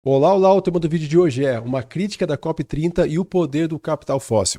Olá, olá, o tema do vídeo de hoje é uma crítica da COP30 e o poder do capital fóssil.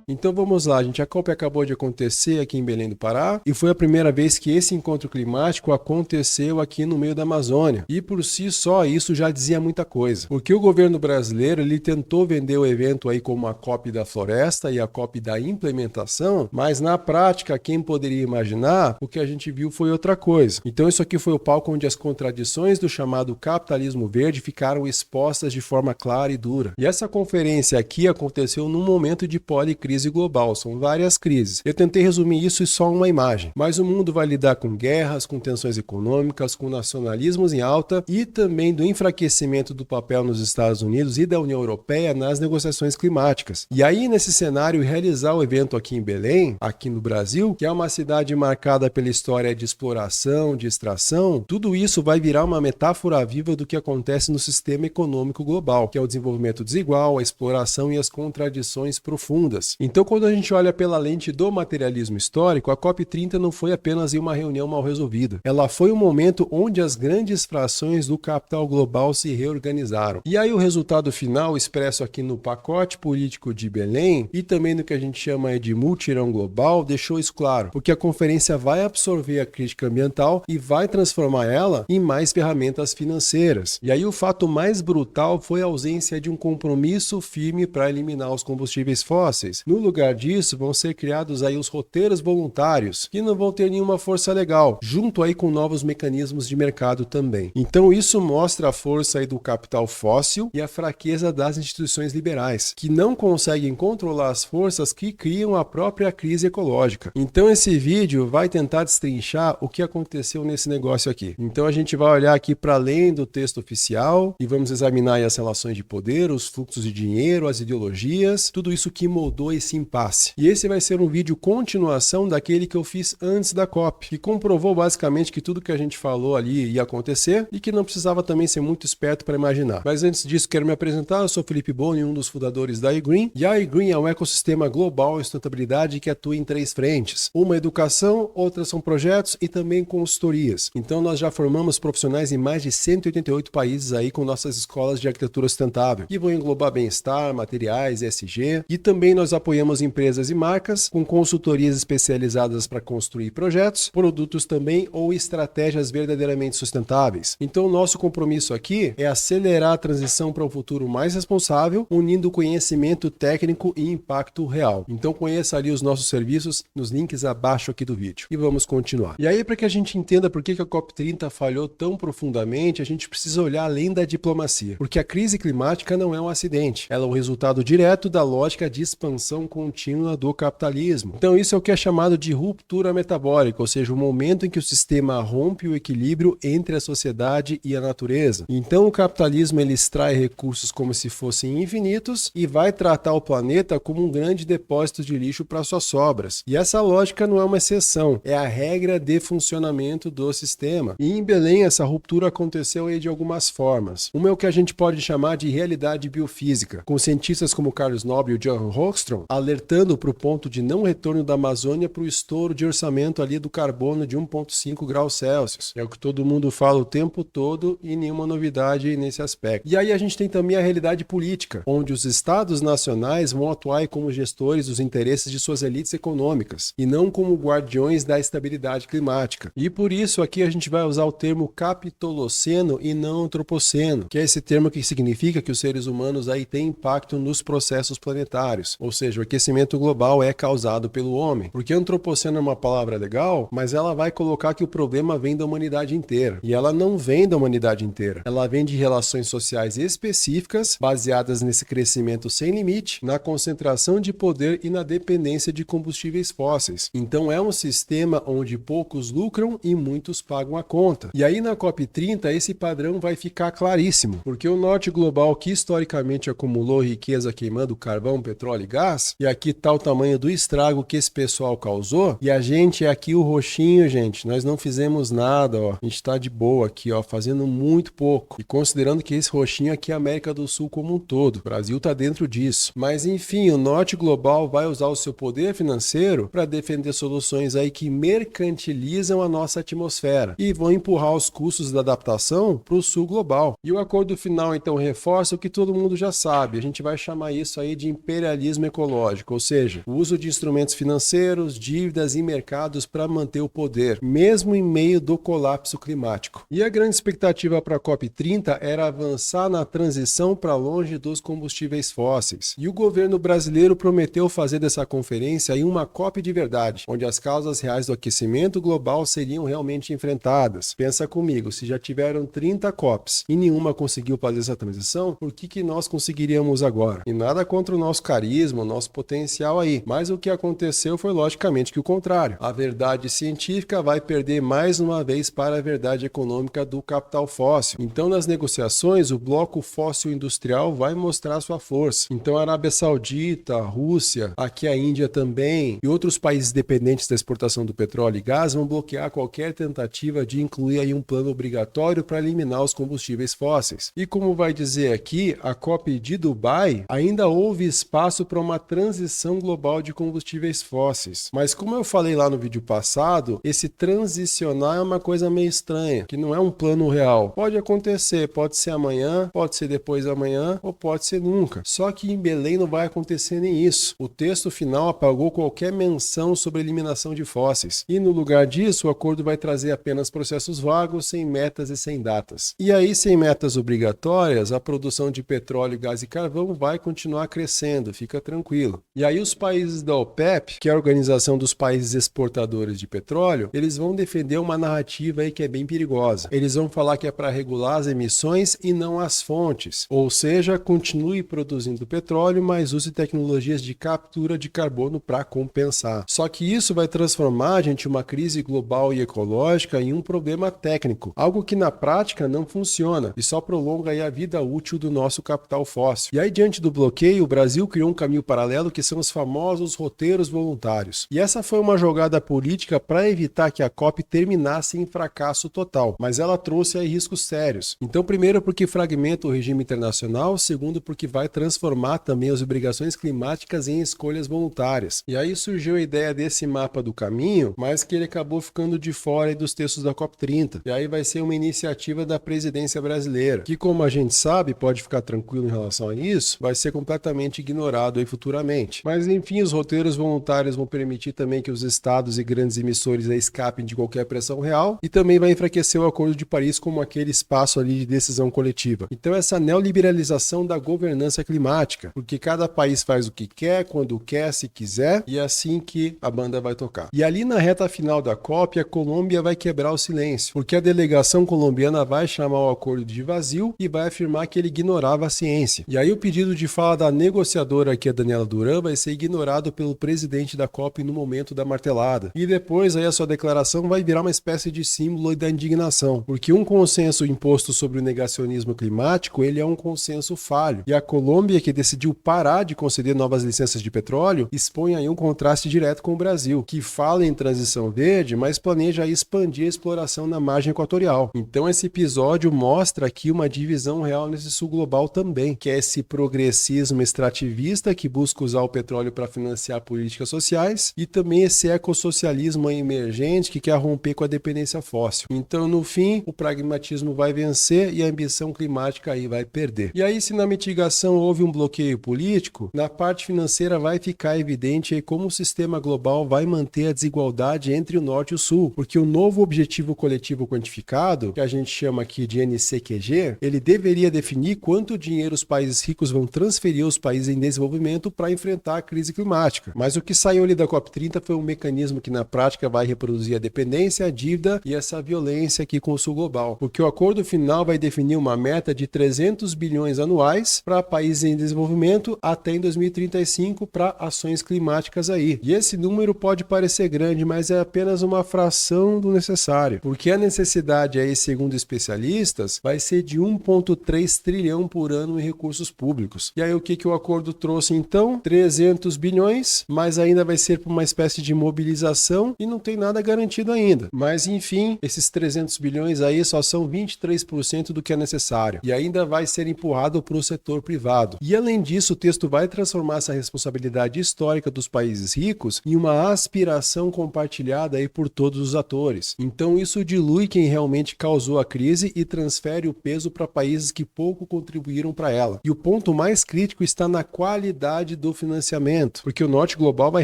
Então vamos lá, gente. A COP acabou de acontecer aqui em Belém do Pará e foi a primeira vez que esse encontro climático aconteceu aqui no meio da Amazônia. E por si só isso já dizia muita coisa. Porque o governo brasileiro ele tentou vender o evento aí como a COP da floresta e a COP da implementação, mas na prática quem poderia imaginar o que a gente viu foi outra coisa. Então isso aqui foi o palco onde as contradições do chamado capitalismo verde ficaram expostas de forma clara e dura. E essa conferência aqui aconteceu num momento de policrise global, são várias crises. Eu tentei resumir isso em só uma imagem, mas o mundo vai lidar com guerras, com tensões econômicas, com nacionalismos em alta e também do enfraquecimento do papel nos Estados Unidos e da União Europeia nas negociações climáticas. E aí, nesse cenário, realizar o evento aqui em Belém, aqui no Brasil, que é uma cidade marcada pela história de exploração, de extração, tudo isso vai virar uma metáfora viva do que acontece no sistema econômico global, que é o desenvolvimento desigual, a exploração e as contradições profundas. Então, quando a gente olha pela lente do materialismo histórico, a COP30 não foi apenas uma reunião mal resolvida. Ela foi um momento onde as grandes frações do capital global se reorganizaram. E aí o resultado final, expresso aqui no pacote político de Belém e também no que a gente chama de mutirão global, deixou isso claro, porque a conferência vai absorver a crítica ambiental e vai transformar ela em mais ferramentas financeiras. E aí o fato mais brutal foi a ausência de um compromisso firme para eliminar os combustíveis fósseis. No lugar disso, vão ser criados aí os roteiros voluntários, que não vão ter nenhuma força legal, junto aí com novos mecanismos de mercado também. Então isso mostra a força aí do capital fóssil e a fraqueza das instituições liberais, que não conseguem controlar as forças que criam a própria crise ecológica. Então esse vídeo vai tentar destrinchar o que aconteceu nesse negócio aqui. Então a gente vai olhar aqui para além do texto oficial e vamos examinar aí as relações de poder, os fluxos de dinheiro, as ideologias, tudo isso que moldou esse impasse. E esse vai ser um vídeo continuação daquele que eu fiz antes da COP, que comprovou basicamente que tudo que a gente falou ali ia acontecer e que não precisava também ser muito esperto para imaginar. Mas antes disso, quero me apresentar. Eu sou Felipe Boni, um dos fundadores da iGreen. E a iGreen é um ecossistema global em sustentabilidade que atua em três frentes. Uma é educação, outras são projetos e também consultorias. Então nós já formamos profissionais em mais de 188 países aí com nossas escolas de arquitetura sustentável, que vão englobar bem-estar, materiais, ESG, e também nós apoiamos empresas e marcas com consultorias especializadas para construir projetos, produtos também ou estratégias verdadeiramente sustentáveis. Então o nosso compromisso aqui é acelerar a transição para um futuro mais responsável, unindo conhecimento técnico e impacto real. Então conheça ali os nossos serviços nos links abaixo aqui do vídeo. E vamos continuar. E aí, para que a gente entenda por que a COP30 falhou tão profundamente, a gente precisa olhar além da diplomacia. Porque a crise climática não é um acidente. Ela é o resultado direto da lógica de expansão contínua do capitalismo. Então isso é o que é chamado de ruptura metabólica, ou seja, o momento em que o sistema rompe o equilíbrio entre a sociedade e a natureza. Então o capitalismo ele extrai recursos como se fossem infinitos e vai tratar o planeta como um grande depósito de lixo para suas sobras. E essa lógica não é uma exceção, é a regra de funcionamento do sistema. E em Belém essa ruptura aconteceu aí de algumas formas. Uma é o que a gente pode chamar de realidade biofísica, com cientistas como Carlos Nobre e o Johan Rockström alertando para o ponto de não retorno da Amazônia para o estouro de orçamento ali do carbono de 1,5 graus Celsius. É o que todo mundo fala o tempo todo e nenhuma novidade nesse aspecto. E aí a gente tem também a realidade política, onde os estados nacionais vão atuar como gestores dos interesses de suas elites econômicas e não como guardiões da estabilidade climática. E por isso aqui a gente vai usar o termo capitoloceno e não antropoceno, que é esse termo que significa que os seres humanos aí têm impacto nos processos planetários, ou seja, o aquecimento global é causado pelo homem. Porque antropoceno é uma palavra legal, mas ela vai colocar que o problema vem da humanidade inteira. E ela não vem da humanidade inteira. Ela vem de relações sociais específicas, baseadas nesse crescimento sem limite, na concentração de poder e na dependência de combustíveis fósseis. Então é um sistema onde poucos lucram e muitos pagam a conta. E aí na COP30 esse padrão vai ficar claríssimo, porque o norte global que historicamente acumulou riqueza queimando carvão, petróleo e gás, gás. E aqui está o tamanho do estrago que esse pessoal causou. E a gente é aqui o roxinho, gente. Nós não fizemos nada, ó. A gente está de boa aqui, ó, fazendo muito pouco. E considerando que esse roxinho aqui é a América do Sul como um todo. O Brasil está dentro disso. Mas enfim, o norte global vai usar o seu poder financeiro para defender soluções aí que mercantilizam a nossa atmosfera e vão empurrar os custos da adaptação para o sul global. E o acordo final então reforça o que todo mundo já sabe. A gente vai chamar isso aí de imperialismo ecológico, ou seja, o uso de instrumentos financeiros, dívidas e mercados para manter o poder, mesmo em meio do colapso climático. E a grande expectativa para a COP30 era avançar na transição para longe dos combustíveis fósseis. E o governo brasileiro prometeu fazer dessa conferência aí uma COP de verdade, onde as causas reais do aquecimento global seriam realmente enfrentadas. Pensa comigo, se já tiveram 30 COPs e nenhuma conseguiu fazer essa transição, por que nós conseguiríamos agora? E nada contra o nosso carisma, o nosso potencial aí, mas o que aconteceu foi logicamente que o contrário. A verdade científica vai perder mais uma vez para a verdade econômica do capital fóssil. Então, nas negociações, o bloco fóssil industrial vai mostrar sua força. Então, a Arábia Saudita, a Rússia, aqui a Índia também e outros países dependentes da exportação do petróleo e gás vão bloquear qualquer tentativa de incluir aí um plano obrigatório para eliminar os combustíveis fósseis. E como vai dizer aqui, a COP de Dubai ainda houve espaço para uma transição global de combustíveis fósseis. Mas como eu falei lá no vídeo passado, esse transicionar é uma coisa meio estranha, que não é um plano real. Pode acontecer, pode ser amanhã, pode ser depois da manhã ou pode ser nunca. Só que em Belém não vai acontecer nem isso. O texto final apagou qualquer menção sobre eliminação de fósseis. E no lugar disso, o acordo vai trazer apenas processos vagos, sem metas e sem datas. E aí, sem metas obrigatórias, a produção de petróleo, gás e carvão vai continuar crescendo, fica tranquilo. E aí os países da OPEP, que é a Organização dos Países Exportadores de Petróleo, eles vão defender uma narrativa aí que é bem perigosa. Eles vão falar que é para regular as emissões e não as fontes. Ou seja, continue produzindo petróleo, mas use tecnologias de captura de carbono para compensar. Só que isso vai transformar, gente, uma crise global e ecológica em um problema técnico, algo que na prática não funciona e só prolonga aí a vida útil do nosso capital fóssil. E aí, diante do bloqueio, o Brasil criou um caminho paralelo que são os famosos roteiros voluntários. E essa foi uma jogada política para evitar que a COP terminasse em fracasso total, mas ela trouxe aí riscos sérios. Então, primeiro porque fragmenta o regime internacional, segundo porque vai transformar também as obrigações climáticas em escolhas voluntárias. E aí surgiu a ideia desse mapa do caminho, mas que ele acabou ficando de fora aí dos textos da COP30. E aí vai ser uma iniciativa da presidência brasileira, que como a gente sabe, pode ficar tranquilo em relação a isso, vai ser completamente ignorado aí futuramente. Mas enfim, os roteiros voluntários vão permitir também que os estados e grandes emissores aí escapem de qualquer pressão real e também vai enfraquecer o Acordo de Paris como aquele espaço ali de decisão coletiva. Então essa neoliberalização da governança climática, porque cada país faz o que quer, quando quer, se quiser, e é assim que a banda vai tocar. E ali na reta final da COP, a Colômbia vai quebrar o silêncio, porque a delegação colombiana vai chamar o acordo de vazio e vai afirmar que ele ignorava a ciência. E aí o pedido de fala da negociadora aqui, a Daniela Duran, vai ser ignorado pelo presidente da COP no momento da martelada. E depois aí a sua declaração vai virar uma espécie de símbolo da indignação, porque um consenso imposto sobre o negacionismo climático, ele é um consenso falho. E a Colômbia, que decidiu parar de conceder novas licenças de petróleo, expõe aí um contraste direto com o Brasil, que fala em transição verde, mas planeja expandir a exploração na margem equatorial. Então esse episódio mostra aqui uma divisão real nesse sul global também, que é esse progressismo extrativista que busca usar o petróleo para financiar políticas sociais e também esse ecossocialismo emergente que quer romper com a dependência fóssil. Então, no fim, o pragmatismo vai vencer e a ambição climática aí vai perder. E aí, se na mitigação houve um bloqueio político, na parte financeira vai ficar evidente aí como o sistema global vai manter a desigualdade entre o norte e o sul, porque o novo objetivo coletivo quantificado, que a gente chama aqui de NCQG, ele deveria definir quanto dinheiro os países ricos vão transferir aos países em desenvolvimento para enfrentar a crise climática. Mas o que saiu ali da COP30 foi um mecanismo que na prática vai reproduzir a dependência, a dívida e essa violência aqui com o sul global, porque o acordo final vai definir uma meta de 300 bilhões anuais para países em desenvolvimento até em 2035 para ações climáticas aí. E esse número pode parecer grande, mas é apenas uma fração do necessário, porque a necessidade aí, segundo especialistas, vai ser de 1,3 trilhão por ano em recursos públicos. E aí o que o acordo trouxe então? Então, 300 bilhões, mas ainda vai ser por uma espécie de mobilização e não tem nada garantido ainda. Mas, enfim, esses 300 bilhões aí só são 23% do que é necessário e ainda vai ser empurrado para o setor privado. E, além disso, o texto vai transformar essa responsabilidade histórica dos países ricos em uma aspiração compartilhada aí por todos os atores. Então, isso dilui quem realmente causou a crise e transfere o peso para países que pouco contribuíram para ela. E o ponto mais crítico está na qualidade do financiamento, porque o norte global vai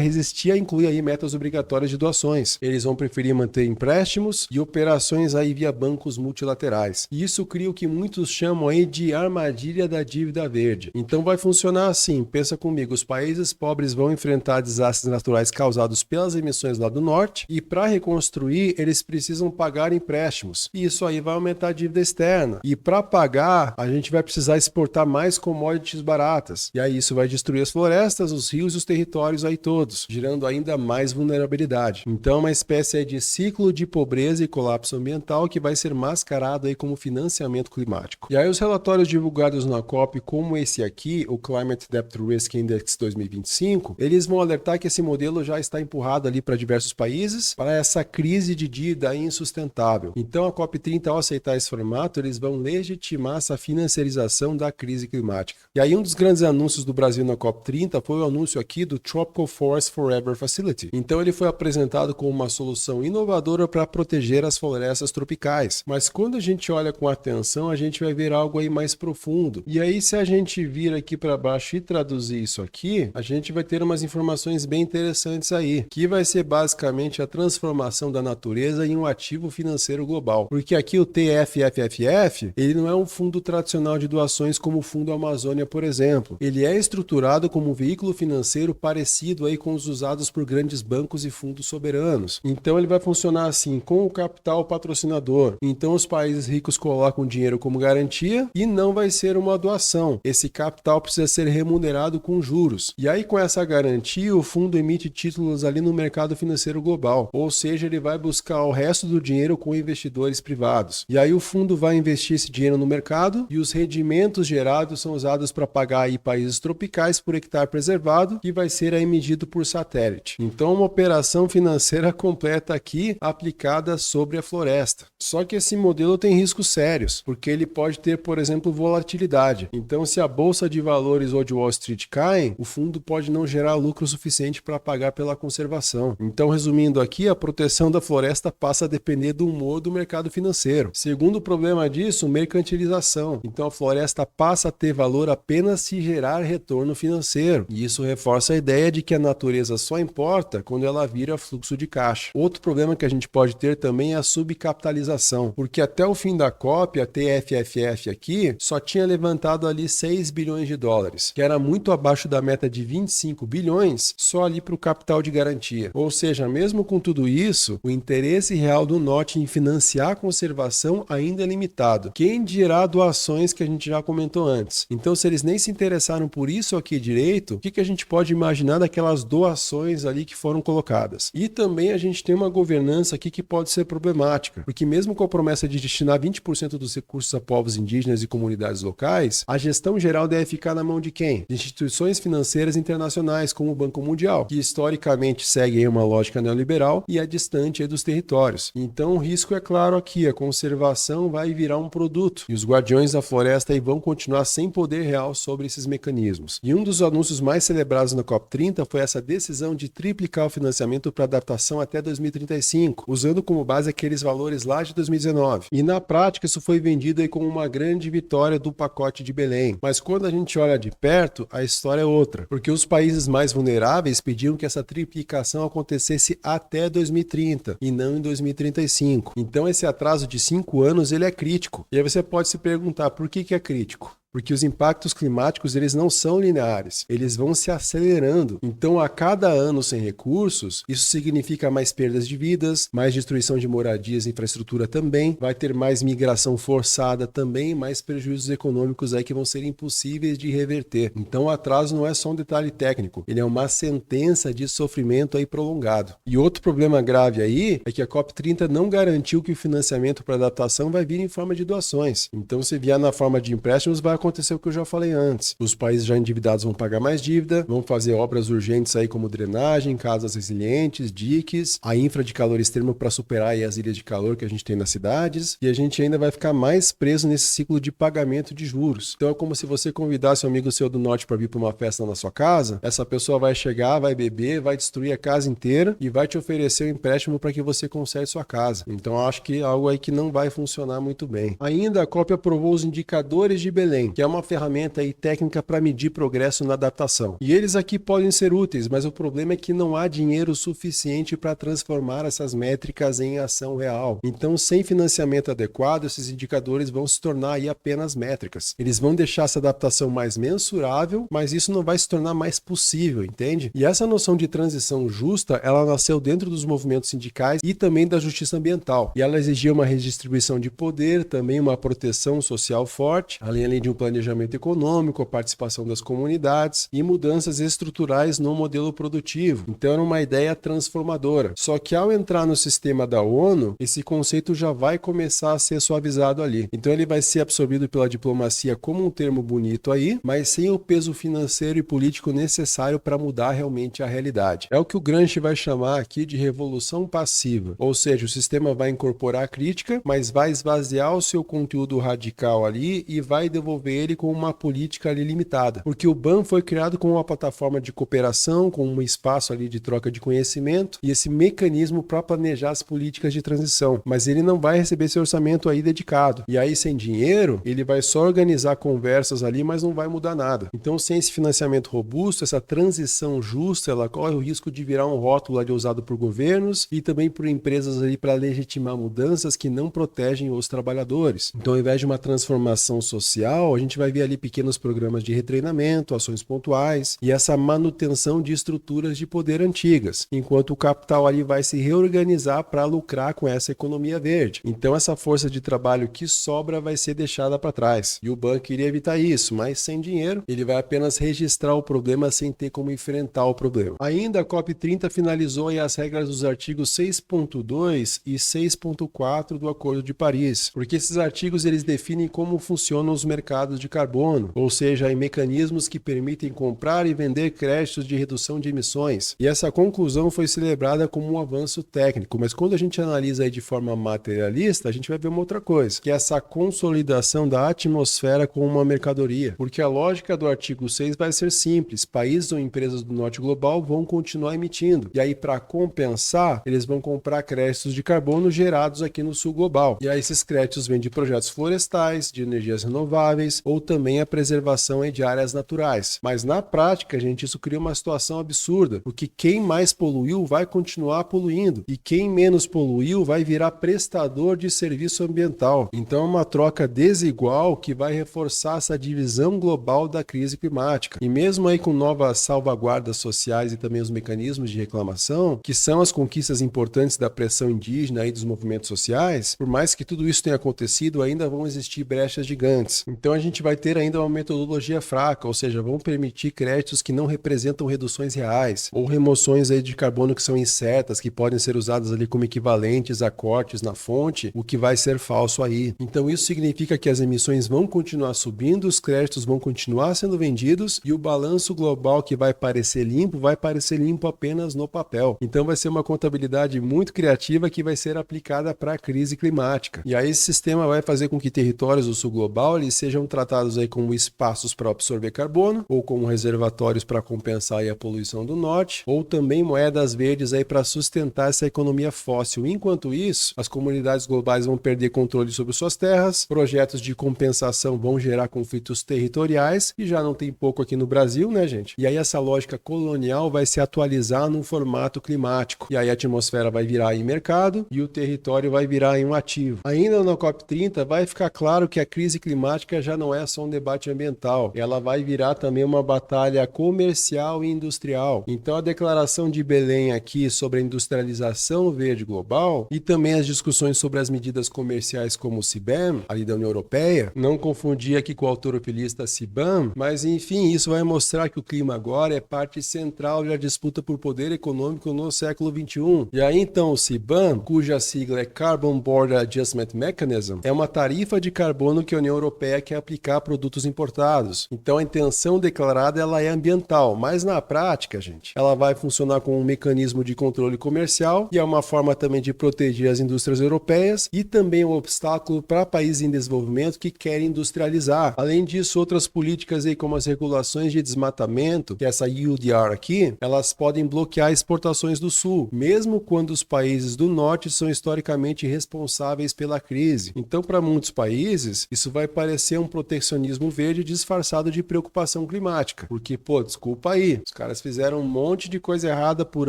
resistir a incluir aí metas obrigatórias de doações. Eles vão preferir manter empréstimos e operações aí via bancos multilaterais. E isso cria o que muitos chamam aí de armadilha da dívida verde. Então vai funcionar assim, pensa comigo, os países pobres vão enfrentar desastres naturais causados pelas emissões lá do norte e para reconstruir eles precisam pagar empréstimos. E isso aí vai aumentar a dívida externa. E para pagar, a gente vai precisar exportar mais commodities baratas. E aí isso vai destruir as florestas, os rios e os territórios aí todos, gerando ainda mais vulnerabilidade. Então, uma espécie aí de ciclo de pobreza e colapso ambiental que vai ser mascarado aí como financiamento climático. E aí os relatórios divulgados na COP, como esse aqui, o Climate Debt Risk Index 2025, eles vão alertar que esse modelo já está empurrado ali para diversos países para essa crise de dívida insustentável. Então, a COP30, ao aceitar esse formato, eles vão legitimar essa financiarização da crise climática. E aí um dos grandes anúncios do Brasil na COP30 foi o anúncio aqui do Tropical Forest Forever Facility. Então ele foi apresentado como uma solução inovadora para proteger as florestas tropicais. Mas quando a gente olha com atenção, a gente vai ver algo aí mais profundo. E aí se a gente vir aqui para baixo e traduzir isso aqui, a gente vai ter umas informações bem interessantes aí, que vai ser basicamente a transformação da natureza em um ativo financeiro global. Porque aqui o TFFFF, ele não é um fundo tradicional de doações como o Fundo Amazônia, por exemplo. Ele é estruturado como um veículo financeiro parecido aí com os usados por grandes bancos e fundos soberanos. Então ele vai funcionar assim, com o capital patrocinador. Então os países ricos colocam dinheiro como garantia e não vai ser uma doação. Esse capital precisa ser remunerado com juros. E aí com essa garantia, o fundo emite títulos ali no mercado financeiro global. Ou seja, ele vai buscar o resto do dinheiro com investidores privados. E aí o fundo vai investir esse dinheiro no mercado e os rendimentos gerados são usados para pagar aí países tropicais por hectare preservado, que vai ser aí medido por satélite. Então, uma operação financeira completa aqui aplicada sobre a floresta. Só que esse modelo tem riscos sérios, porque ele pode ter, por exemplo, volatilidade. Então, se a bolsa de valores ou de Wall Street caem, o fundo pode não gerar lucro suficiente para pagar pela conservação. Então, resumindo aqui, a proteção da floresta passa a depender do humor do mercado financeiro. Segundo problema disso, mercantilização. Então, a floresta passa a ter valor apenas se gerar retorno financeiro. E isso reforça a ideia de que a natureza só importa quando ela vira fluxo de caixa. Outro problema que a gente pode ter também é a subcapitalização, porque até o fim da COP, a TFFF aqui só tinha levantado ali 6 bilhões de dólares, que era muito abaixo da meta de 25 bilhões só ali para o capital de garantia. Ou seja, mesmo com tudo isso, o interesse real do norte em financiar a conservação ainda é limitado. Quem dirá doações que a gente já comentou antes? Então, se eles nem se interessaram por isso aqui direito, o que a gente pode imaginar daquelas doações ali que foram colocadas? E também a gente tem uma governança aqui que pode ser problemática, porque mesmo com a promessa de destinar 20% dos recursos a povos indígenas e comunidades locais, a gestão geral deve ficar na mão de quem? De instituições financeiras internacionais, como o Banco Mundial, que historicamente seguem uma lógica neoliberal e é distante dos territórios. Então, o risco é claro aqui, a conservação vai virar um produto e os guardiões da floresta aí vão continuar sem poder real sobre esses mecanismos. E um dos anúncios mais celebrados na COP30 foi essa decisão de triplicar o financiamento para adaptação até 2035, usando como base aqueles valores lá de 2019. E na prática isso foi vendido aí como uma grande vitória do pacote de Belém. Mas quando a gente olha de perto, a história é outra, porque os países mais vulneráveis pediam que essa triplicação acontecesse até 2030 e não em 2035. Então esse atraso de 5 anos ele é crítico. E aí você pode se perguntar por que é crítico? Porque os impactos climáticos eles não são lineares, eles vão se acelerando. Então, a cada ano sem recursos, isso significa mais perdas de vidas, mais destruição de moradias e infraestrutura também, vai ter mais migração forçada também, mais prejuízos econômicos aí que vão ser impossíveis de reverter. Então, o atraso não é só um detalhe técnico, ele é uma sentença de sofrimento aí prolongado. E outro problema grave aí é que a COP30 não garantiu que o financiamento para adaptação vai vir em forma de doações. Então, se vier na forma de empréstimos, vai acontecer o que eu já falei antes. Os países já endividados vão pagar mais dívida, vão fazer obras urgentes aí como drenagem, casas resilientes, diques, a infra de calor extremo para superar aí as ilhas de calor que a gente tem nas cidades, e a gente ainda vai ficar mais preso nesse ciclo de pagamento de juros. Então é como se você convidasse um amigo seu do norte para vir para uma festa na sua casa, essa pessoa vai chegar, vai beber, vai destruir a casa inteira e vai te oferecer um empréstimo para que você conserte sua casa. Então eu acho que é algo aí que não vai funcionar muito bem. Ainda a COP aprovou os indicadores de Belém, que é uma ferramenta aí técnica para medir progresso na adaptação. E eles aqui podem ser úteis, mas o problema é que não há dinheiro suficiente para transformar essas métricas em ação real. Então, sem financiamento adequado, esses indicadores vão se tornar aí apenas métricas. Eles vão deixar essa adaptação mais mensurável, mas isso não vai se tornar mais possível, entende? E essa noção de transição justa, ela nasceu dentro dos movimentos sindicais e também da justiça ambiental. E ela exigia uma redistribuição de poder, também uma proteção social forte, além de um planejamento econômico, a participação das comunidades e mudanças estruturais no modelo produtivo. Então era uma ideia transformadora. Só que ao entrar no sistema da ONU, esse conceito já vai começar a ser suavizado ali. Então ele vai ser absorvido pela diplomacia como um termo bonito aí, mas sem o peso financeiro e político necessário para mudar realmente a realidade. É o que o Gramsci vai chamar aqui de revolução passiva, ou seja, o sistema vai incorporar a crítica, mas vai esvaziar o seu conteúdo radical ali e vai devolver ele com uma política ali limitada. Porque o BAN foi criado como uma plataforma de cooperação, com um espaço ali de troca de conhecimento e esse mecanismo para planejar as políticas de transição. Mas ele não vai receber esse orçamento aí dedicado. E aí, sem dinheiro, ele vai só organizar conversas ali, mas não vai mudar nada. Então, sem esse financiamento robusto, essa transição justa, ela corre o risco de virar um rótulo ali usado por governos e também por empresas ali para legitimar mudanças que não protegem os trabalhadores. Então, ao invés de uma transformação social, a gente vai ver ali pequenos programas de retreinamento, ações pontuais e essa manutenção de estruturas de poder antigas, enquanto o capital ali vai se reorganizar para lucrar com essa economia verde. Então essa força de trabalho que sobra vai ser deixada para trás. E o banco iria evitar isso, mas sem dinheiro, ele vai apenas registrar o problema sem ter como enfrentar o problema. Ainda a COP30 finalizou aí as regras dos artigos 6.2 e 6.4 do Acordo de Paris, porque esses artigos eles definem como funcionam os mercados de carbono, ou seja, em mecanismos que permitem comprar e vender créditos de redução de emissões. E essa conclusão foi celebrada como um avanço técnico, mas quando a gente analisa aí de forma materialista, a gente vai ver uma outra coisa, que é essa consolidação da atmosfera como uma mercadoria, porque a lógica do artigo 6 vai ser simples, países ou empresas do norte global vão continuar emitindo, e aí para compensar, eles vão comprar créditos de carbono gerados aqui no sul global, e aí esses créditos vêm de projetos florestais, de energias renováveis, ou também a preservação de áreas naturais, mas na prática, gente, isso cria uma situação absurda, porque quem mais poluiu vai continuar poluindo e quem menos poluiu vai virar prestador de serviço ambiental. Então é uma troca desigual que vai reforçar essa divisão global da crise climática. E mesmo aí com novas salvaguardas sociais e também os mecanismos de reclamação, que são as conquistas importantes da pressão indígena e dos movimentos sociais, por mais que tudo isso tenha acontecido, ainda vão existir brechas gigantes. Então a gente vai ter ainda uma metodologia fraca, ou seja, vão permitir créditos que não representam reduções reais, ou remoções aí de carbono que são incertas, que podem ser usadas ali como equivalentes a cortes na fonte, o que vai ser falso aí. Então isso significa que as emissões vão continuar subindo, os créditos vão continuar sendo vendidos e o balanço global que vai parecer limpo apenas no papel. Então vai ser uma contabilidade muito criativa que vai ser aplicada para a crise climática. E aí esse sistema vai fazer com que territórios do sul global eles sejam tratados aí como espaços para absorver carbono, ou como reservatórios para compensar aí a poluição do norte, ou também moedas verdes aí para sustentar essa economia fóssil. Enquanto isso, as comunidades globais vão perder controle sobre suas terras, projetos de compensação vão gerar conflitos territoriais, e já não tem pouco aqui no Brasil, né, gente? E aí essa lógica colonial vai se atualizar num formato climático. E aí a atmosfera vai virar em mercado e o território vai virar em um ativo. Ainda na COP30 vai ficar claro que a crise climática já não é só um debate ambiental, ela vai virar também uma batalha comercial e industrial. Então a declaração de Belém aqui sobre a industrialização verde global e também as discussões sobre as medidas comerciais como o CBAM, ali da União Europeia, não confundir aqui com o autorofilista CBAM, mas enfim, isso vai mostrar que o clima agora é parte central da disputa por poder econômico no século XXI. E aí então o CBAM, cuja sigla é Carbon Border Adjustment Mechanism, é uma tarifa de carbono que a União Europeia quer aplicar aplicar produtos importados. Então a intenção declarada ela é ambiental, mas na prática, gente, ela vai funcionar como um mecanismo de controle comercial e é uma forma também de proteger as indústrias europeias e também um obstáculo para países em desenvolvimento que querem industrializar. Além disso, outras políticas aí como as regulações de desmatamento, que é essa UDR aqui, elas podem bloquear exportações do sul, mesmo quando os países do norte são historicamente responsáveis pela crise. Então, para muitos países, isso vai parecer um protecionismo verde disfarçado de preocupação climática, porque, desculpa aí, os caras fizeram um monte de coisa errada por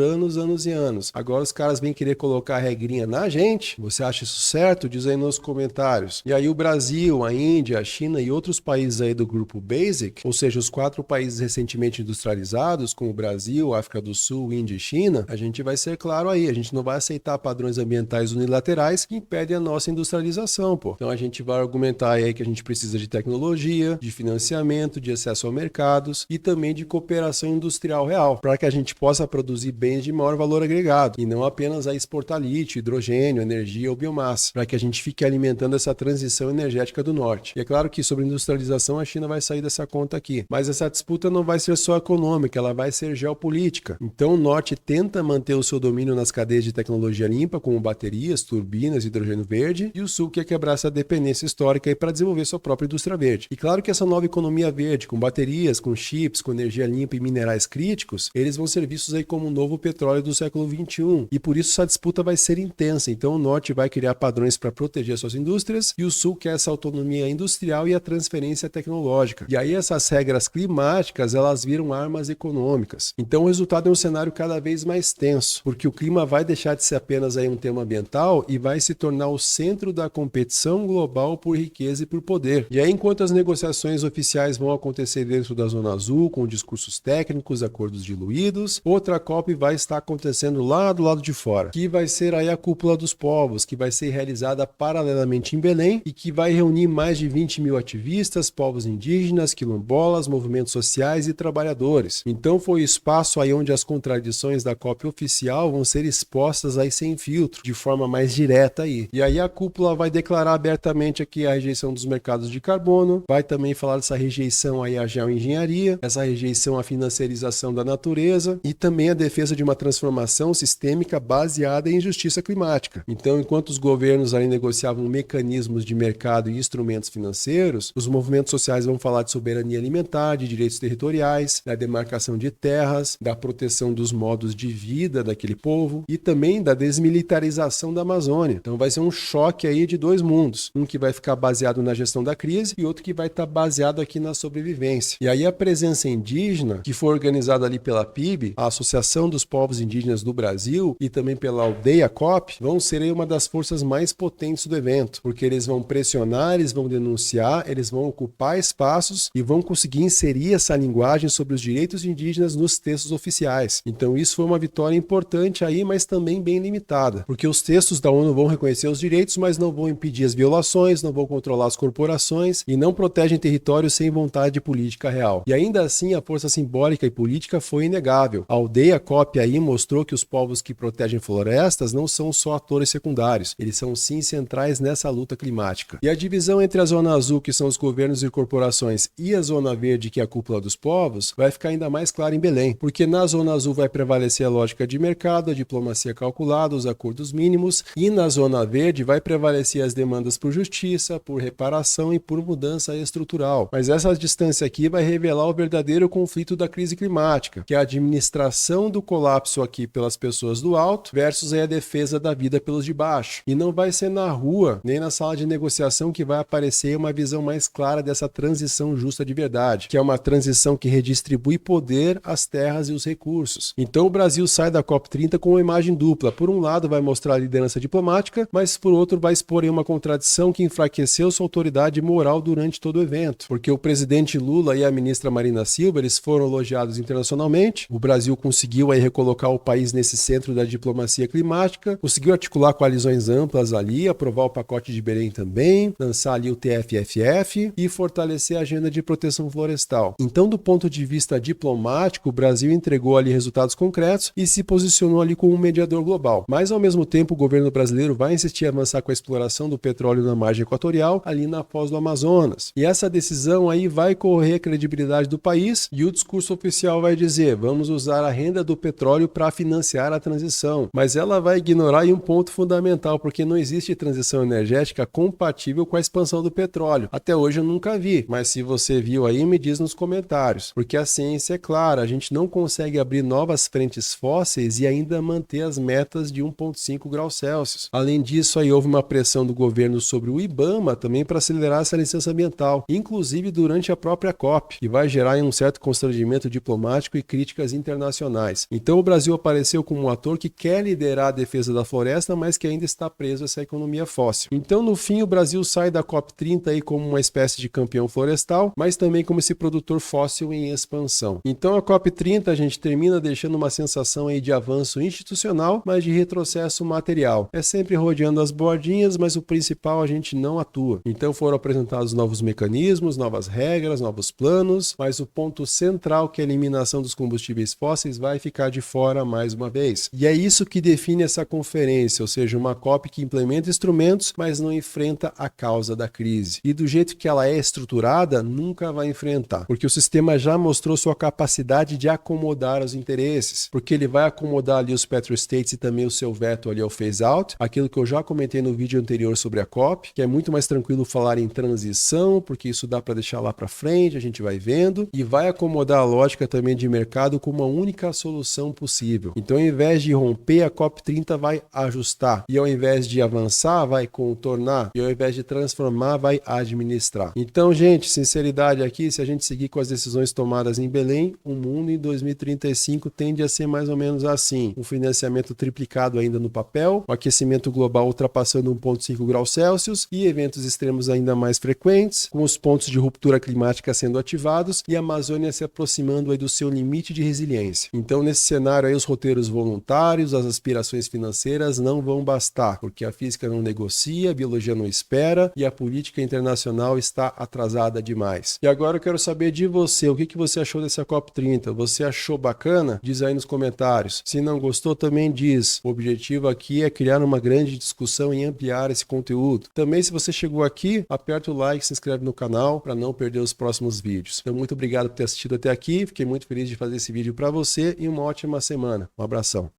anos e anos. Agora os caras vêm querer colocar regrinha na gente. Você acha isso certo? Diz aí nos comentários. E aí o Brasil, a Índia, a China e outros países aí do grupo BASIC, ou seja, os 4 países recentemente industrializados, como o Brasil, África do Sul, Índia e China, a gente vai ser claro aí, a gente não vai aceitar padrões ambientais unilaterais que impedem a nossa industrialização, Então a gente vai argumentar aí que a gente precisa de tecnologia, de financiamento, de acesso a mercados e também de cooperação industrial real, para que a gente possa produzir bens de maior valor agregado e não apenas a exportar lítio, hidrogênio, energia ou biomassa, para que a gente fique alimentando essa transição energética do norte. E é claro que sobre industrialização a China vai sair dessa conta aqui, mas essa disputa não vai ser só econômica, ela vai ser geopolítica. Então o norte tenta manter o seu domínio nas cadeias de tecnologia limpa, como baterias, turbinas, hidrogênio verde, e o sul quer quebrar essa dependência histórica para desenvolver sua própria indústria verde. E claro que essa nova economia verde, com baterias, com chips, com energia limpa e minerais críticos, eles vão ser vistos aí como um novo petróleo do século XXI. E por isso essa disputa vai ser intensa. Então o norte vai criar padrões para proteger suas indústrias e o sul quer essa autonomia industrial e a transferência tecnológica. E aí essas regras climáticas, elas viram armas econômicas. Então o resultado é um cenário cada vez mais tenso, porque o clima vai deixar de ser apenas aí um tema ambiental e vai se tornar o centro da competição global por riqueza e por poder. E aí, enquanto as negociações oficiais vão acontecer dentro da Zona Azul, com discursos técnicos, acordos diluídos, outra COP vai estar acontecendo lá do lado de fora, que vai ser aí a Cúpula dos Povos, que vai ser realizada paralelamente em Belém e que vai reunir mais de 20 mil ativistas, povos indígenas, quilombolas, movimentos sociais e trabalhadores. Então foi o espaço aí onde as contradições da COP oficial vão ser expostas aí sem filtro, de forma mais direta aí. E aí a cúpula vai declarar abertamente aqui a rejeição dos mercados de carbono, vai também falar dessa rejeição aí à geoengenharia, essa rejeição à financiarização da natureza e também a defesa de uma transformação sistêmica baseada em justiça climática. Então, enquanto os governos aí negociavam mecanismos de mercado e instrumentos financeiros, os movimentos sociais vão falar de soberania alimentar, de direitos territoriais, da demarcação de terras, da proteção dos modos de vida daquele povo e também da desmilitarização da Amazônia. Então vai ser um choque aí de dois mundos, um que vai ficar baseado na gestão da crise e outro que vai estar baseado aqui na sobrevivência. E aí a presença indígena, que foi organizada ali pela PIB, a Associação dos Povos Indígenas do Brasil e também pela Aldeia COP, vão ser aí uma das forças mais potentes do evento, porque eles vão pressionar, eles vão denunciar, eles vão ocupar espaços e vão conseguir inserir essa linguagem sobre os direitos indígenas nos textos oficiais. Então isso foi uma vitória importante aí, mas também bem limitada, porque os textos da ONU vão reconhecer os direitos, mas não vão impedir as violações, não vão controlar as corporações e não protegem territórios sem vontade política real. E ainda assim a força simbólica e política foi inegável. A Aldeia COP aí mostrou que os povos que protegem florestas não são só atores secundários, eles são sim centrais nessa luta climática. E a divisão entre a Zona Azul, que são os governos e corporações, e a Zona Verde, que é a cúpula dos povos, vai ficar ainda mais clara em Belém, porque na Zona Azul vai prevalecer a lógica de mercado, a diplomacia calculada, os acordos mínimos, e na Zona Verde vai prevalecer as demandas por justiça, por reparação e por mudança estrutural. Mas essa distância aqui vai revelar o verdadeiro conflito da crise climática, que é a administração do colapso aqui pelas pessoas do alto versus a defesa da vida pelos de baixo. E não vai ser na rua, nem na sala de negociação que vai aparecer uma visão mais clara dessa transição justa de verdade, que é uma transição que redistribui poder, as terras e os recursos. Então o Brasil sai da COP30 com uma imagem dupla. Por um lado vai mostrar a liderança diplomática, mas por outro vai expor uma contradição que enfraqueceu sua autoridade moral durante todo o evento. Porque o presidente Lula e a ministra Marina Silva, eles foram elogiados internacionalmente. O Brasil conseguiu aí recolocar o país nesse centro da diplomacia climática, conseguiu articular coalizões amplas ali, aprovar o pacote de Belém também, lançar ali o TFFF e fortalecer a agenda de proteção florestal. Então, do ponto de vista diplomático, o Brasil entregou ali resultados concretos e se posicionou ali como um mediador global. Mas, ao mesmo tempo, o governo brasileiro vai insistir em avançar com a exploração do petróleo na margem equatorial, ali na foz do Amazonas, Amazonas. E essa decisão aí vai correr a credibilidade do país e o discurso oficial vai dizer: vamos usar a renda do petróleo para financiar a transição. Mas ela vai ignorar aí um ponto fundamental, porque não existe transição energética compatível com a expansão do petróleo. Até hoje eu nunca vi, mas se você viu aí, me diz nos comentários. Porque a ciência é clara, a gente não consegue abrir novas frentes fósseis e ainda manter as metas de 1,5 graus Celsius. Além disso, aí houve uma pressão do governo sobre o IBAMA também para acelerar essa licença ambiental, inclusive durante a própria COP, que vai gerar um certo constrangimento diplomático e críticas internacionais. Então o Brasil apareceu como um ator que quer liderar a defesa da floresta, mas que ainda está preso a essa economia fóssil. Então, no fim, o Brasil sai da COP30 aí como uma espécie de campeão florestal, mas também como esse produtor fóssil em expansão. Então a COP30 a gente termina deixando uma sensação aí de avanço institucional, mas de retrocesso material. É sempre rodeando as bordinhas, mas o principal a gente não atua. Então foram apresentados novos mecanismos, novas regras, novos planos, mas o ponto central, que é a eliminação dos combustíveis fósseis, vai ficar de fora mais uma vez. E é isso que define essa conferência, ou seja, uma COP que implementa instrumentos, mas não enfrenta a causa da crise. E do jeito que ela é estruturada, nunca vai enfrentar, porque o sistema já mostrou sua capacidade de acomodar os interesses, porque ele vai acomodar ali os petrostates e também o seu veto ali ao phase-out, aquilo que eu já comentei no vídeo anterior sobre a COP, que é muito mais tranquilo falar em transição, porque isso dá para deixar lá para frente, a gente vai vendo, e vai acomodar a lógica também de mercado como uma única solução possível. Então, ao invés de romper, a COP30 vai ajustar, e ao invés de avançar, vai contornar, e ao invés de transformar, vai administrar. Então, gente, sinceridade aqui, se a gente seguir com as decisões tomadas em Belém, o mundo em 2035 tende a ser mais ou menos assim: um financiamento triplicado ainda no papel, o aquecimento global ultrapassando 1,5 graus Celsius e eventos extremos ainda mais frequentes, com os pontos de ruptura climática sendo ativados e a Amazônia se aproximando aí do seu limite de resiliência. Então, nesse cenário aí, os roteiros voluntários, as aspirações financeiras não vão bastar, porque a física não negocia, a biologia não espera e a política internacional está atrasada demais. E agora eu quero saber de você, o que você achou dessa COP30? Você achou bacana? Diz aí nos comentários. Se não gostou, também diz. O objetivo aqui é criar uma grande discussão e ampliar esse conteúdo. Também, se você chegou aqui, aperta o like, se inscreve no canal para não perder os próximos vídeos. Então, muito obrigado por ter assistido até aqui. Fiquei muito feliz de fazer esse vídeo para você e uma ótima semana. Um abração.